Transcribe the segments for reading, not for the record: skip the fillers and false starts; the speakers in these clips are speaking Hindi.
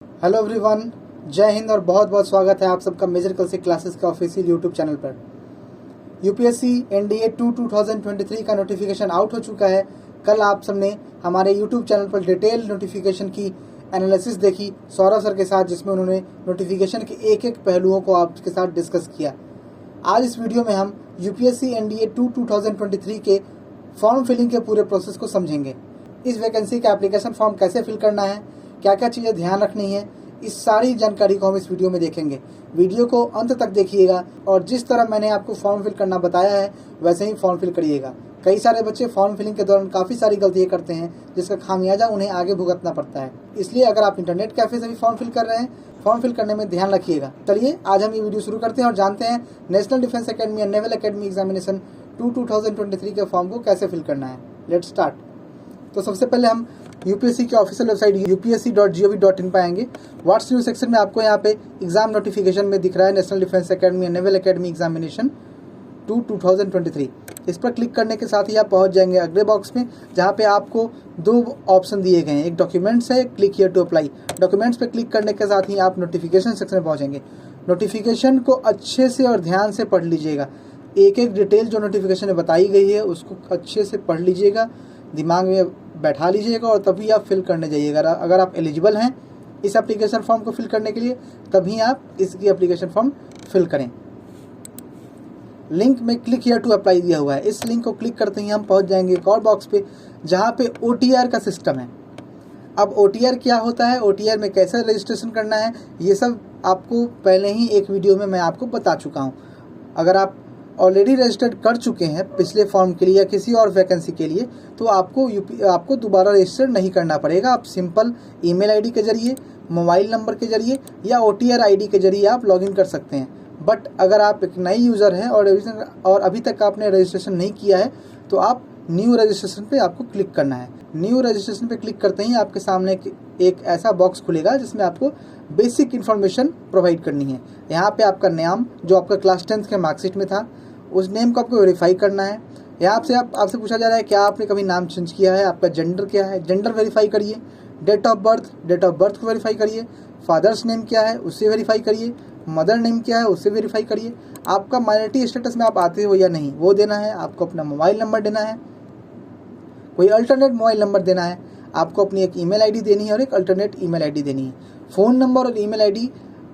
हेलो एवरीवन, जय हिंद और बहुत बहुत स्वागत है आप सबका मेजर कल से क्लासेस का ऑफिशियल यूट्यूब चैनल पर। यूपीएससी एनडीए 2023 का नोटिफिकेशन आउट हो चुका है। कल आप सबने हमारे यूट्यूब चैनल पर डिटेल नोटिफिकेशन की एनालिसिस देखी सौरभ सर के साथ, जिसमें उन्होंने नोटिफिकेशन के एक एक पहलुओं को आपके साथ डिस्कस किया। आज इस वीडियो में हम यूपीएससी एनडीए 2023 के फॉर्म फिलिंग के पूरे प्रोसेस को समझेंगे। इस वैकेंसी का एप्लीकेशन फॉर्म कैसे फिल करना है, क्या क्या चीज़ें ध्यान रखनी है, इस सारी जानकारी को हम इस वीडियो में देखेंगे। वीडियो को अंत तक देखिएगा और जिस तरह मैंने आपको फॉर्म फिल करना बताया है वैसे ही फॉर्म फिल करिएगा। कई सारे बच्चे फॉर्म फिलिंग के दौरान काफ़ी सारी गलतियाँ करते हैं, जिसका खामियाजा उन्हें आगे भुगतना पड़ता है। इसलिए अगर आप इंटरनेट कैफे से भी फॉर्म फिल कर रहे हैं, फॉर्म फिल करने में ध्यान रखिएगा। चलिए आज हम ये वीडियो शुरू करते हैं और जानते हैं national defence academy and naval academy examination 2023 के फॉर्म को कैसे फिल करना है। Let's start. तो सबसे पहले हम यूपीएससी की ऑफिशियल वेबसाइट upsc.gov.in पर आएंगे। व्हाट्स न्यू सेक्शन में आपको यहाँ पे एग्जाम नोटिफिकेशन में दिख रहा है national defence academy and naval academy examination 2023। इस पर क्लिक करने के साथ ही आप पहुँच जाएंगे अगले बॉक्स में, जहाँ पे आपको दो ऑप्शन दिए गए हैं, एक डॉक्यूमेंट्स है, click here to apply. Documents पे क्लिक करने के साथ ही आप नोटिफिकेशन सेक्शन में पहुँचेंगे। नोटिफिकेशन को अच्छे से और ध्यान से पढ़ लीजिएगा। एक एक डिटेल जो नोटिफिकेशन में बताई गई है उसको अच्छे से पढ़ लीजिएगा, दिमाग में बैठा लीजिएगा और तभी आप फिल करने जाइएगा। अगर आप एलिजिबल हैं इस एप्लीकेशन फॉर्म को फिल करने के लिए, तभी आप इसकी एप्लीकेशन फॉर्म फिल करें। लिंक में क्लिक हियर टू अप्लाई दिया हुआ है, इस लिंक को क्लिक करते ही हम पहुंच जाएंगे एक और बॉक्स पे जहां पे ओटीआर का सिस्टम है। अब ओटीआर क्या होता है, ओटीआर में कैसे रजिस्ट्रेशन करना है, ये सब आपको पहले ही एक वीडियो में मैं आपको बता चुका हूँ। अगर आप ऑलरेडी रजिस्टर्ड कर चुके हैं पिछले फॉर्म के लिए या किसी और वैकेंसी के लिए, तो आपको दोबारा रजिस्टर नहीं करना पड़ेगा। आप सिंपल ईमेल आईडी के जरिए, मोबाइल नंबर के जरिए या ओटीआर आईडी के जरिए आप लॉगिन कर सकते हैं। बट अगर आप एक नई यूज़र हैं और अभी तक आपने रजिस्ट्रेशन नहीं किया है, तो आप न्यू रजिस्ट्रेशन पे आपको क्लिक करना है। न्यू रजिस्ट्रेशन पे क्लिक करते ही आपके सामने एक ऐसा बॉक्स खुलेगा जिसमें आपको बेसिक इन्फॉर्मेशन प्रोवाइड करनी है। यहाँ पे आपका नाम, जो आपका क्लास 10th के मार्कशीट में था, उस नेम को आपको वेरीफाई करना है। यहाँ से आपसे पूछा जा रहा है क्या आपने कभी नाम चेंज किया है, आपका जेंडर क्या है, जेंडर वेरीफाई करिए। डेट ऑफ बर्थ को वेरीफाई करिए। फादर्स नेम क्या है उससे वेरीफाई करिए। मदर नेम क्या है उससे वेरीफाई करिए। आपका माइनॉरिटी स्टेटस में आप आते हो या नहीं वो देना है। आपको अपना मोबाइल नंबर देना है, कोई अल्टरनेट मोबाइल नंबर देना है। आपको अपनी एक ईमेल आईडी देनी है और एक अल्टरनेट ईमेल आईडी देनी है। फ़ोन नंबर और ईमेल आईडी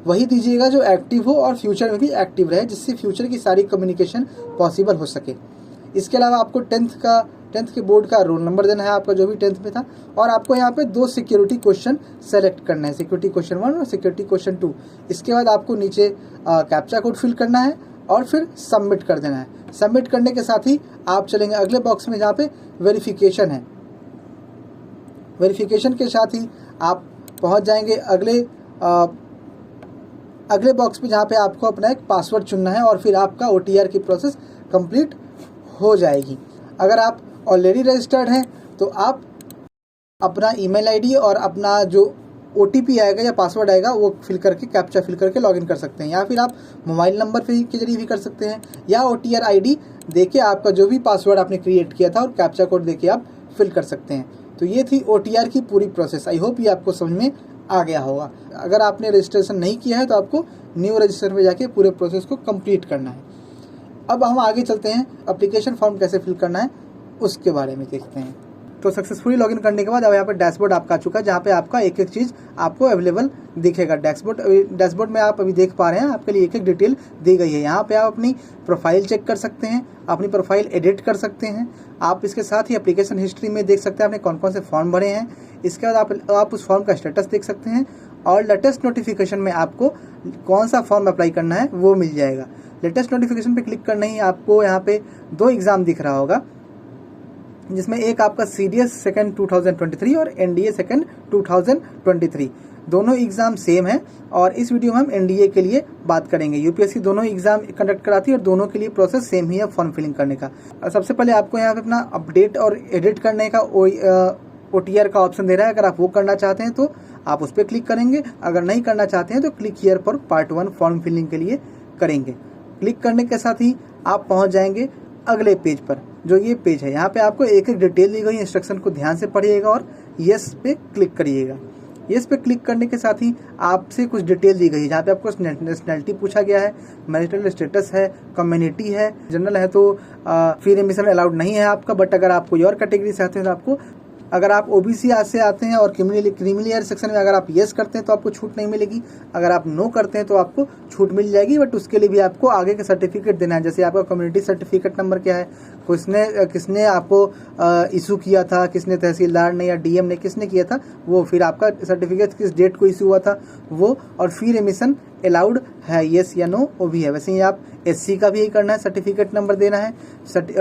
वही दीजिएगा जो एक्टिव हो और फ्यूचर में भी एक्टिव रहे, जिससे फ्यूचर की सारी कम्युनिकेशन पॉसिबल हो सके। इसके अलावा आपको 10th के बोर्ड का रोल नंबर देना है, आपका जो भी 10th में था। और आपको यहाँ पे दो सिक्योरिटी क्वेश्चन सेलेक्ट करना है, सिक्योरिटी क्वेश्चन 1 और सिक्योरिटी क्वेश्चन 2। इसके बाद आपको नीचे कैप्चा कोड फिल करना है और फिर सबमिट कर देना है। सबमिट करने के साथ ही आप चलेंगे अगले बॉक्स में जहाँ पे वेरिफिकेशन है। वेरिफिकेशन के साथ ही आप पहुँच जाएंगे अगले बॉक्स में जहाँ पे आपको अपना एक पासवर्ड चुनना है और फिर आपका ओटीआर की प्रोसेस कंप्लीट हो जाएगी। अगर आप ऑलरेडी रजिस्टर्ड हैं तो आप अपना ईमेल आईडी और अपना जो ओटीपी आएगा या पासवर्ड आएगा वो फिल करके, कैप्चा फिल करके लॉगिन कर सकते हैं, या फिर आप मोबाइल नंबर के जरिए भी कर सकते हैं, या ओटीआर आईडी देके आपका जो भी पासवर्ड आपने क्रिएट किया था और कैप्चा कोड देके आप फिल कर सकते हैं। तो ये थी ओटीआर की पूरी प्रोसेस। आई होप ये आपको समझ में आ गया होगा। अगर आपने रजिस्ट्रेशन नहीं किया है तो आपको न्यू रजिस्टर में जाके पूरे प्रोसेस को कंप्लीट करना है। अब हम आगे चलते हैं, एप्लीकेशन फॉर्म कैसे फिल करना है उसके बारे में देखते हैं। तो सक्सेसफुली लॉगिन करने के बाद अब यहाँ पर डैशबोर्ड आपका आ चुका है, जहाँ पे आपका एक एक चीज़ आपको अवेलेबल दिखेगा। डैशबोर्ड में आप अभी देख पा रहे हैं आपके लिए एक एक डिटेल दी गई है। यहाँ पे आप अपनी प्रोफाइल चेक कर सकते हैं, अपनी प्रोफाइल एडिट कर सकते हैं। आप इसके साथ ही एप्लीकेशन हिस्ट्री में देख सकते हैं आपने कौन कौन से फॉर्म भरे हैं। इसके बाद आप उस फॉर्म का स्टेटस देख सकते हैं और लेटेस्ट नोटिफिकेशन में आपको कौन सा फॉर्म अप्लाई करना है वो मिल जाएगा। लेटेस्ट नोटिफिकेशन पे क्लिक करना ही आपको यहाँ पे दो एग्ज़ाम दिख रहा होगा, जिसमें एक आपका सीडीएस सेकंड 2023 और एनडीए सेकंड 2023। दोनों एग्ज़ाम सेम है और इस वीडियो में हम एनडीए के लिए बात करेंगे। यूपीएससी दोनों एग्ज़ाम कंडक्ट कराती है और दोनों के लिए प्रोसेस सेम ही है फॉर्म फिलिंग करने का। सबसे पहले आपको यहाँ पे अपना अपडेट और एडिट करने का ओटीआर का ऑप्शन दे रहा है। अगर आप वो करना चाहते हैं तो आप उस पर क्लिक करेंगे, अगर नहीं करना चाहते हैं तो क्लिक हियर पर पार्ट 1 फॉर्म फिलिंग के लिए करेंगे। क्लिक करने के साथ ही आप पहुँच जाएंगे अगले पेज पर, जो ये पेज है। यहाँ पे आपको एक एक डिटेल दी गई, इंस्ट्रक्शन को ध्यान से पढ़िएगा और यस पे क्लिक करिएगा। येस पे क्लिक करने के साथ ही आपसे कुछ डिटेल दी गई है, जहाँ पे आपको नेशनैलिटी पूछा गया है, मैरिटल स्टेटस है, कम्युनिटी है, जनरल है तो फ्री एडमिशन अलाउड नहीं है आपका, बट अगर आप कोई और कैटेगरी से आते हैं तो आपको, अगर आप ओबीसी से आते हैं और क्रीमिलियर सेक्शन में अगर आप येस करते हैं तो आपको छूट नहीं मिलेगी, अगर आप नो करते हैं तो आपको छूट मिल जाएगी, बट उसके लिए भी आपको आगे के सर्टिफिकेट देना है। जैसे आपका कम्युनिटी सर्टिफिकेट नंबर क्या है, किसने आपको इशू किया था, किसने तहसीलदार ने या डीएम ने किसने किया था वो, फिर आपका सर्टिफिकेट किस डेट को इशू हुआ था वो, और फिर एडमिशन अलाउड है येस या नो वो भी है। वैसे ही आप एससी का भी यही करना है, सर्टिफिकेट नंबर देना है,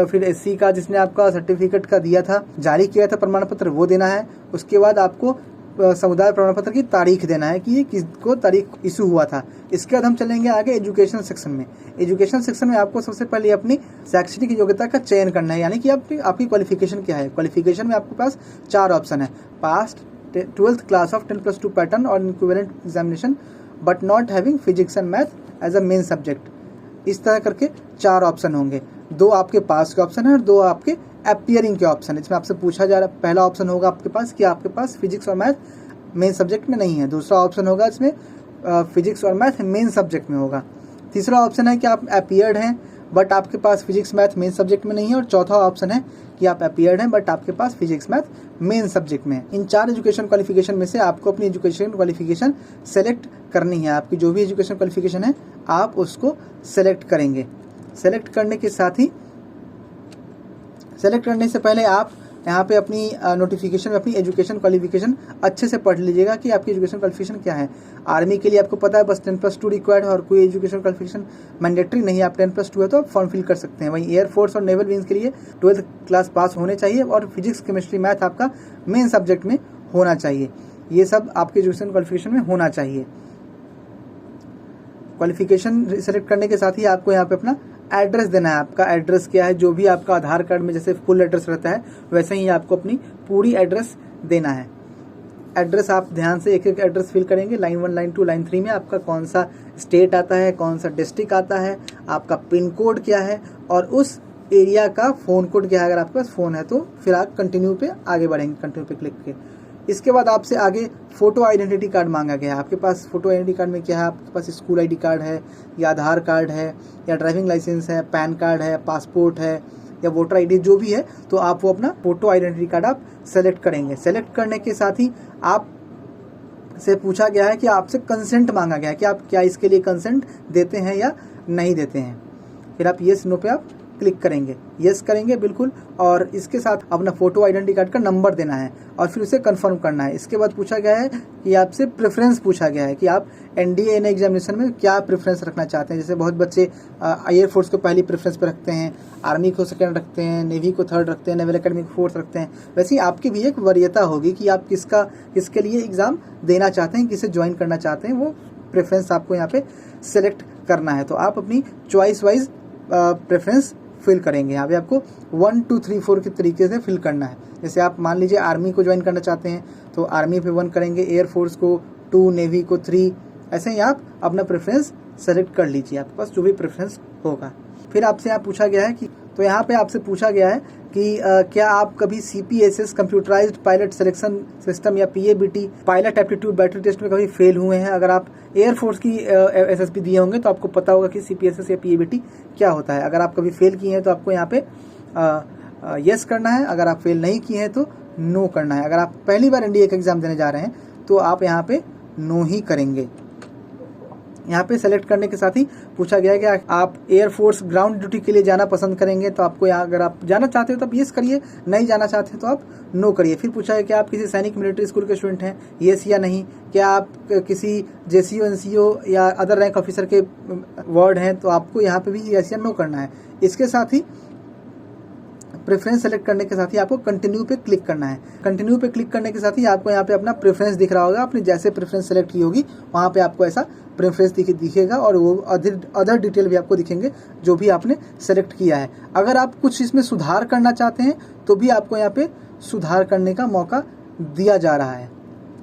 फिर एससी का जिसने आपका सर्टिफिकेट का दिया था, जारी किया था प्रमाण पत्र, वो देना है। उसके बाद आपको समुदाय प्रमाण पत्र की तारीख देना है कि ये किसको तारीख इशू हुआ था। इसके बाद हम चलेंगे आगे एजुकेशन सेक्शन में। एजुकेशन सेक्शन में आपको सबसे पहले अपनी शैक्षणिक योग्यता का चयन करना है, यानी कि आपकी क्वालिफिकेशन क्या है। क्वालिफिकेशन में आपके पास 4 ऑप्शन है, पास 12th क्लास ऑफ 10+2 पैटर्न और equivalent examination but not having physics and math as a main subject. इस तरह करके 4 ऑप्शन होंगे, 2 आपके पास के ऑप्शन है और 2 आपके अपीयरिंग के ऑप्शन। इसमें आपसे पूछा जा रहा है, पहला ऑप्शन होगा आपके पास कि आपके पास फिजिक्स और मैथ मेन सब्जेक्ट में नहीं है, दूसरा ऑप्शन होगा इसमें फिजिक्स और मैथ मेन सब्जेक्ट में होगा, तीसरा ऑप्शन है कि आप अपीयर्ड हैं बट आपके पास फिजिक्स मैथ मेन सब्जेक्ट में नहीं है, और चौथा ऑप्शन है कि आप अपीयर्ड हैं बट आपके पास फिजिक्स मैथ मेन सब्जेक्ट में है। इन 4 एजुकेशन क्वालिफिकेशन में से आपको अपनी एजुकेशन क्वालिफिकेशन सेलेक्ट करनी है। आपकी जो भी एजुकेशन क्वालिफिकेशन है आप उसको सेलेक्ट करेंगे। सेलेक्ट करने के साथ ही, सेलेक्ट करने से पहले आप यहाँ पे अपनी नोटिफिकेशन में अपनी एजुकेशन क्वालिफिकेशन अच्छे से पढ़ लीजिएगा कि आपकी एजुकेशन क्वालिफिकेशन क्या है। आर्मी के लिए आपको पता है बस 10+2 रिक्वायर्ड है और कोई एजुकेशन क्वालिफिकेशन मैंडेटरी नहीं है, आप 10+2 है तो आप फॉर्म फिल कर सकते हैं। वहीं एयरफोर्स और नेवल विंग्स के लिए 12th क्लास पास होने चाहिए और फिजिक्स केमिस्ट्री मैथ आपका मेन सब्जेक्ट में होना चाहिए। ये सब आपके एजुकेशन क्वालिफिकेशन में होना चाहिए। क्वालिफिकेशन सेलेक्ट करने के साथ ही आपको यहाँ पे अपना एड्रेस देना है। आपका एड्रेस क्या है, जो भी आपका आधार कार्ड में जैसे फुल एड्रेस रहता है वैसे ही आपको अपनी पूरी एड्रेस देना है। एड्रेस आप ध्यान से एक एक एड्रेस फिल करेंगे। लाइन 1, लाइन 2, लाइन 3 में आपका कौन सा स्टेट आता है, कौन सा डिस्ट्रिक्ट आता है, आपका पिन कोड क्या है और उस एरिया का फ़ोन कोड क्या है। अगर आपके पास फ़ोन है तो फिर आप कंटिन्यू पे आगे बढ़ेंगे, कंटिन्यू पे क्लिक के। इसके बाद आपसे आगे फ़ोटो आइडेंटिटी कार्ड मांगा गया है। आपके पास फ़ोटो आइडेंटिटी कार्ड में क्या है, आपके पास स्कूल आईडी कार्ड है या आधार कार्ड है या ड्राइविंग लाइसेंस है, पैन कार्ड है, पासपोर्ट है या वोटर आईडी जो भी है, तो आप वो अपना फ़ोटो आइडेंटिटी कार्ड आप सेलेक्ट करेंगे। सेलेक्ट करने के साथ ही आप से पूछा गया है कि आपसे कंसेंट मांगा गया है कि आप क्या इसके लिए कंसेंट देते हैं या नहीं देते हैं। फिर आप येस नो पे आप क्लिक करेंगे, येस करेंगे बिल्कुल, और इसके साथ अपना फ़ोटो आइडेंटिटी कार्ड का नंबर देना है और फिर उसे कंफर्म करना है। इसके बाद पूछा गया है कि आपसे प्रेफरेंस पूछा गया है कि आप एनडीए एग्जामिनेशन में क्या प्रेफरेंस रखना चाहते हैं। जैसे बहुत बच्चे एयरफोर्स को पहली प्रेफरेंस पे रखते हैं, आर्मी को सेकंड रखते हैं, नेवी को थर्ड रखते हैं, नेवल एकेडमी को 4th रखते हैं। वैसे ही आपकी भी एक वरीयता होगी कि आप किसके लिए एग्ज़ाम देना चाहते हैं, किसे ज्वाइन करना चाहते हैं, वो प्रेफरेंस आपको यहाँ पे सेलेक्ट करना है। तो आप अपनी चॉइस वाइज प्रेफरेंस फिल करेंगे। यहाँ पे आपको 1, 2, 3, 4 के तरीके से फिल करना है। जैसे आप मान लीजिए आर्मी को ज्वाइन करना चाहते हैं तो आर्मी पे 1 करेंगे, एयरफोर्स को 2, नेवी को 3, ऐसे ही आप अपना प्रेफरेंस सेलेक्ट कर लीजिए, आपके पास जो भी प्रेफरेंस होगा। फिर आपसे यहाँ पूछा गया है कि, तो यहाँ पे आपसे पूछा गया है कि क्या आप कभी CPSS computerised pilot selection system या PABT pilot aptitude battery test में कभी फेल हुए हैं। अगर आप एयरफोर्स की SSB दिए होंगे तो आपको पता होगा कि CPSS या PABT क्या होता है। अगर आप कभी फेल किए हैं तो आपको यहाँ पे येस करना है, अगर आप फेल नहीं किए हैं तो नो करना है। अगर आप पहली बार NDA का एग्ज़ाम देने जा रहे हैं तो आप यहाँ पे नो ही करेंगे। यहाँ पे सेलेक्ट करने के साथ ही पूछा गया है कि आप एयरफोर्स ग्राउंड ड्यूटी के लिए जाना पसंद करेंगे, तो आपको यहाँ अगर आप जाना चाहते हो तो आप येस करिए, नहीं जाना चाहते हो तो आप नो करिए। फिर पूछा है कि आप किसी सैनिक मिलिट्री स्कूल के स्टूडेंट हैं, येस या नहीं। क्या आप किसी JCO NCO या अदर रैंक ऑफिसर के वर्ड हैं, तो आपको यहाँ पे भी येस या नो करना है। इसके साथ ही प्रेफरेंस सेलेक्ट करने के साथ ही आपको कंटिन्यू पे क्लिक करना है। कंटिन्यू पे क्लिक करने के साथ ही आपको यहाँ पे अपना प्रेफरेंस दिख रहा होगा। आपने जैसे प्रेफरेंस सेलेक्ट की होगी वहाँ पे आपको ऐसा प्रेफरेंस दिखेगा और वो अदर डिटेल भी आपको दिखेंगे जो भी आपने सेलेक्ट किया है। अगर आप कुछ इसमें सुधार करना चाहते हैं तो भी आपको यहाँ पे सुधार करने का मौका दिया जा रहा है।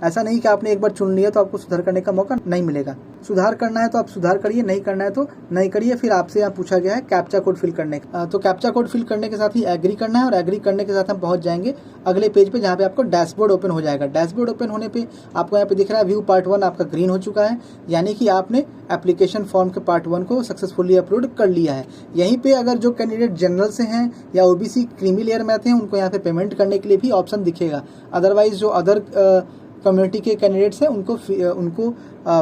ऐसा नहीं कि आपने एक बार चुन लिया तो आपको सुधार करने का मौका नहीं मिलेगा। सुधार करना है तो आप सुधार करिए, नहीं करना है तो नहीं करिए। फिर आपसे यहाँ पूछा गया है कैप्चा कोड फिल करने का, तो कैप्चा कोड फिल करने के साथ ही एग्री करना है और एग्री करने के साथ हम पहुंच जाएंगे अगले पेज पे जहाँ पे आपको डैशबोर्ड ओपन हो जाएगा। डैशबोर्ड ओपन होने पे आपको यहाँ पे दिख रहा है व्यू पार्ट 1 आपका ग्रीन हो चुका है, यानी कि आपने एप्लीकेशन फॉर्म के पार्ट 1 को सक्सेसफुली अपलोड कर लिया है। यहीं पे अगर जो कैंडिडेट जनरल से हैं या ओबीसी क्रीमी लेयर में आते हैं उनको यहाँ पे पेमेंट करने के लिए भी ऑप्शन दिखेगा। अदरवाइज जो अदर कम्युनिटी के कैंडिडेट्स हैं उनको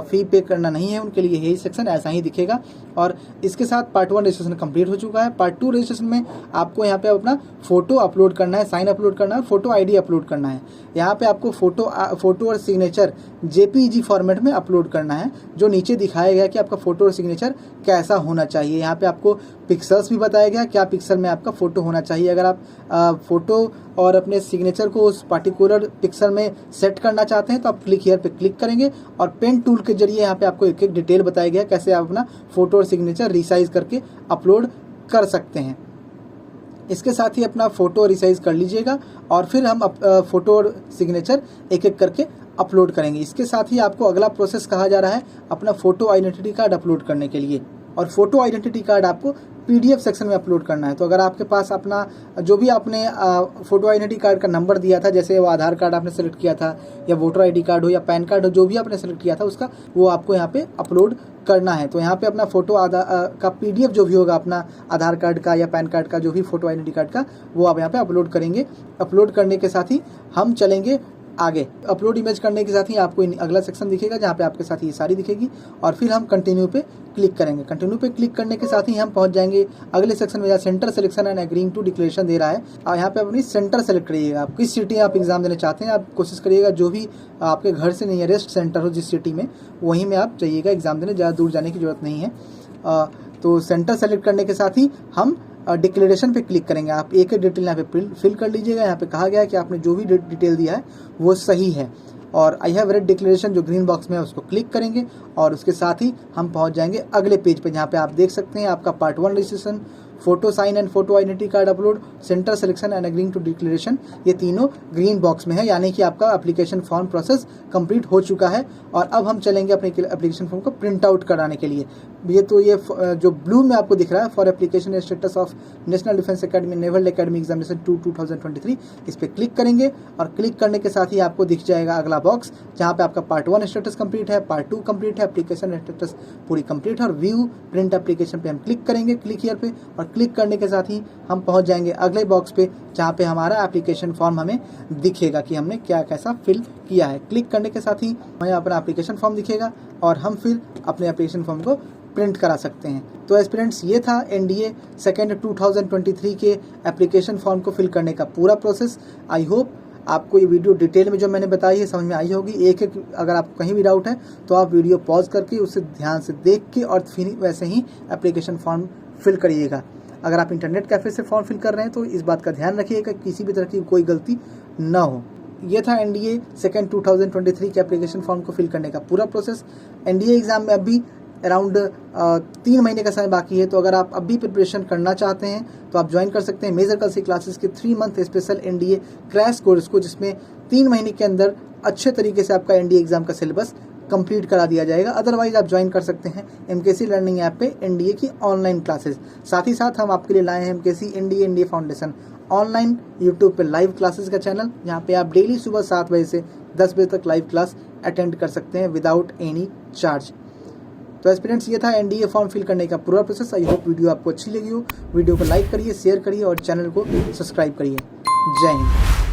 फी पे करना नहीं है, उनके लिए यही सेक्शन ऐसा ही दिखेगा। और इसके साथ पार्ट 1 रजिस्ट्रेशन कंप्लीट हो चुका है। पार्ट 2 रजिस्ट्रेशन में आपको यहाँ पे अपना फोटो अपलोड करना है, साइन अपलोड करना है, फोटो आईडी अपलोड करना है। यहाँ पे आपको फोटो और सिग्नेचर जेपीईजी फॉर्मेट में अपलोड करना है, जो नीचे दिखाया गया कि आपका फोटो और सिग्नेचर कैसा होना चाहिए। यहाँ पे आपको पिक्सल्स भी बताया गया क्या पिक्सल में आपका फोटो होना चाहिए। अगर आप फोटो और अपने सिग्नेचर को उस पार्टिकुलर पिक्सल में सेट करना चाहते हैं तो आप क्लिक हियर पे क्लिक करेंगे और पेन टूल के जरिए यहाँ पे आपको एक एक डिटेल बताया गया कैसे आप अपना फोटो और सिग्नेचर रिसाइज करके अपलोड कर सकते हैं। इसके साथ ही अपना फोटो रिसाइज कर लीजिएगा और फिर हम फोटो और सिग्नेचर एक एक करके अपलोड करेंगे। इसके साथ ही आपको अगला प्रोसेस कहा जा रहा है अपना फोटो आइडेंटिटी कार्ड अपलोड करने के लिए, और फोटो आइडेंटिटी कार्ड आपको पीडीएफ सेक्शन में अपलोड करना है। तो अगर आपके पास अपना जो भी आपने फोटो आइडेंटिटी कार्ड का नंबर दिया था, जैसे वो आधार कार्ड आपने सेलेक्ट किया था या वोटर आईडी कार्ड हो या पैन कार्ड हो, जो भी आपने सेलेक्ट किया था उसका वो आपको यहाँ पे अपलोड करना है। तो यहाँ पे अपना फोटो का पीडीएफ जो भी होगा अपना आधार कार्ड का या पैन कार्ड का जो भी फोटो आइडेंटिटी कार्ड का वो आप यहाँ पे अपलोड करेंगे। अपलोड करने के साथ ही हम चलेंगे आगे। अपलोड इमेज करने के साथ ही आपको अगला सेक्शन दिखेगा जहाँ पे आपके साथ ये सारी दिखेगी और फिर हम कंटिन्यू पे क्लिक करेंगे। कंटिन्यू पे क्लिक करने के साथ ही हम पहुंच जाएंगे अगले सेक्शन में जहाँ center selection and agreeing to declaration दे रहा है। और यहाँ पे अपनी सेंटर सेलेक्ट करिएगा, आप किस सिटी आप एग्जाम देना चाहते हैं। आप कोशिश करिएगा जो भी आपके घर से नियरेस्ट सेंटर हो जिस सिटी में, वहीं में आप जाइएगा एग्जाम देने, ज़्यादा दूर जाने की जरूरत नहीं है। तो सेंटर सेलेक्ट करने के साथ ही हम डिक्लेरेशन पे क्लिक करेंगे। आप एक एक डिटेल यहाँ पे फिल कर लीजिएगा। यहाँ पे कहा गया है कि आपने जो भी डिटेल दिया है वो सही है, और आई हैव रेड डिक्लेरेशन जो ग्रीन बॉक्स में है उसको क्लिक करेंगे और उसके साथ ही हम पहुंच जाएंगे अगले पेज पे जहाँ पे आप देख सकते हैं आपका part 1 registration, photo sign and photo identity card upload, centre selection and agreeing to declaration, ये तीनों ग्रीन बॉक्स में है, यानी कि आपका एप्लीकेशन फॉर्म प्रोसेस कंप्लीट हो चुका है। और अब हम चलेंगे अपने एप्लीकेशन फॉर्म को प्रिंट आउट कराने के लिए। ये जो ब्लू में आपको दिख रहा है for application status of national defence academy naval academy examination 2023, इस पर क्लिक करेंगे और क्लिक करने के साथ ही आपको दिख जाएगा अगला बॉक्स जहाँ पे आपका पार्ट 1 स्टेटस कंप्लीट है, पार्ट 2 कंप्लीट है, एप्लीकेशन स्टेटस पूरी कंप्लीट है, और व्यू प्रिंट एप्लीकेशन पे हम क्लिक करेंगे क्लिक हियर पे, और क्लिक करने के साथ ही हम पहुंच जाएंगे अगले बॉक्स पे जहाँ पे हमारा एप्लीकेशन फॉर्म हमें दिखेगा कि हमने क्या कैसा फिल किया है। क्लिक करने के साथ ही हमें अपना एप्लीकेशन फॉर्म दिखेगा और हम फिर अपने एप्लीकेशन फॉर्म को प्रिंट करा सकते हैं। तो एस्पिरेंट्स ये था एनडीए सेकेंड 2023 के एप्लीकेशन फॉर्म को फिल करने का पूरा प्रोसेस। आई होप आपको ये वीडियो डिटेल में जो मैंने बताई है समझ में आई होगी। एक एक अगर आपको कहीं भी डाउट है तो आप वीडियो पॉज करके उसे ध्यान से देख के और फिर वैसे ही एप्लीकेशन फॉर्म फिल करिएगा। अगर आप इंटरनेट कैफे से फॉर्म फिल कर रहे हैं तो इस बात का ध्यान रखिएगा किसी भी तरह की कोई गलती ना हो। ये था एनडीए सेकेंड 2023 के एप्लीकेशन फॉर्म को फिल करने का पूरा प्रोसेस। एनडीए एग्जाम में अभी अराउंड 3 महीने का समय बाकी है, तो अगर आप अभी प्रिपरेशन करना चाहते हैं तो आप ज्वाइन कर सकते हैं मेजर कल सी क्लासेस के 3 month special NDA crash course को, जिसमें 3 महीने के अंदर अच्छे तरीके से आपका एनडीए एग्जाम का सिलेबस कंप्लीट करा दिया जाएगा। अदरवाइज आप ज्वाइन कर सकते हैं एमकेसी लर्निंग ऐप पे एनडीए की ऑनलाइन क्लासेस। साथ ही साथ हम आपके लिए लाए हैं MKC NDA foundation online YouTube पे लाइव क्लासेस का चैनल, जहाँ पे आप डेली सुबह 7 बजे से 10 बजे तक लाइव क्लास अटेंड कर सकते हैं विदाउट एनी चार्ज। तो एस्पिरेंट्स ये था एनडीए फॉर्म फिल करने का पूरा प्रोसेस। आई होप वीडियो आपको अच्छी लगी हो। वीडियो को लाइक करिए, शेयर करिए और चैनल को सब्सक्राइब करिए। जय हिंद।